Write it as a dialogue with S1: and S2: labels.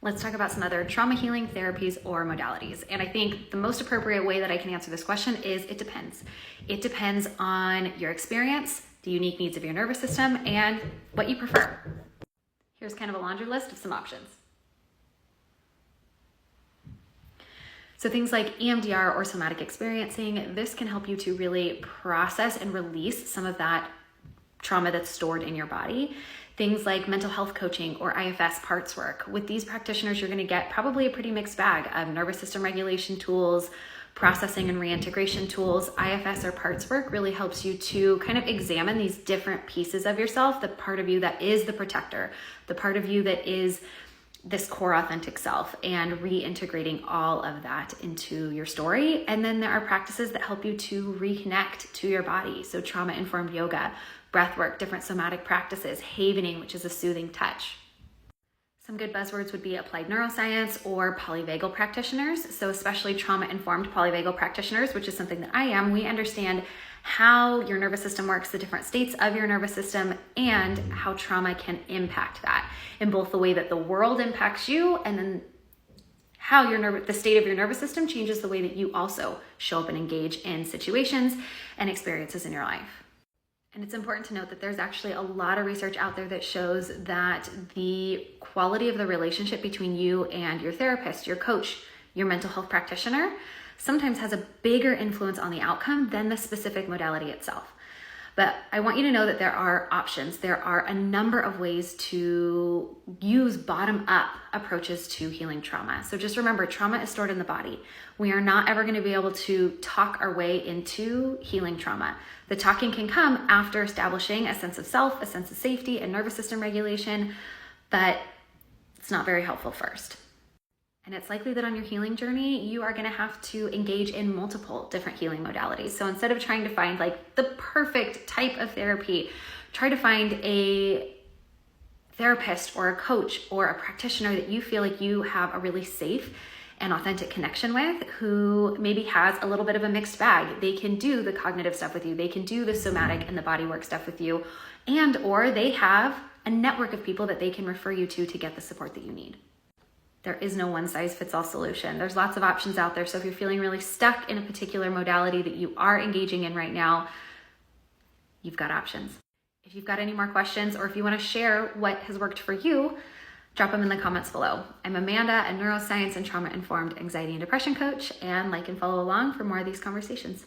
S1: Let's talk about some other trauma healing therapies or modalities. And I think the most appropriate way that I can answer this question is it depends. It depends on your experience, the unique needs of your nervous system, and what you prefer. Here's kind of a laundry list of some options. So things like EMDR or somatic experiencing, this can help you to really process and release some of that trauma that's stored in your body. Things like mental health coaching or IFS parts work. With these practitioners, you're going to get probably a pretty mixed bag of nervous system regulation tools, processing and reintegration tools. IFS or parts work really helps you to kind of examine these different pieces of yourself, the part of you that is the protector, the part of you that is this core authentic self, and reintegrating all of that into your story. And then there are practices that help you to reconnect to your body. So trauma-informed yoga, breath work, different somatic practices, havening, which is a soothing touch. Some good buzzwords would be applied neuroscience or polyvagal practitioners. So especially trauma-informed polyvagal practitioners, which is something that I am, we understand how your nervous system works, the different states of your nervous system, and how trauma can impact that in both the way that the world impacts you and then how the state of your nervous system changes the way that you also show up and engage in situations and experiences in your life. And it's important to note that there's actually a lot of research out there that shows that the quality of the relationship between you and your therapist, your coach, your mental health practitioner sometimes has a bigger influence on the outcome than the specific modality itself. But I want you to know that there are options. There are a number of ways to use bottom-up approaches to healing trauma. So just remember, trauma is stored in the body. We are not ever going to be able to talk our way into healing trauma. The talking can come after establishing a sense of self, a sense of safety, and nervous system regulation, but it's not very helpful first. And it's likely that on your healing journey, you are going to have to engage in multiple different healing modalities. So instead of trying to find like the perfect type of therapy, try to find a therapist or a coach or a practitioner that you feel like you have a really safe and authentic connection with, who maybe has a little bit of a mixed bag. They can do the cognitive stuff with you. They can do the somatic and the bodywork stuff with you, and or they have a network of people that they can refer you to get the support that you need. There is no one size fits all solution. There's lots of options out there. So if you're feeling really stuck in a particular modality that you are engaging in right now, you've got options. If you've got any more questions, or if you want to share what has worked for you, drop them in the comments below. I'm Amanda, a neuroscience and trauma-informed anxiety and depression coach, and like and follow along for more of these conversations.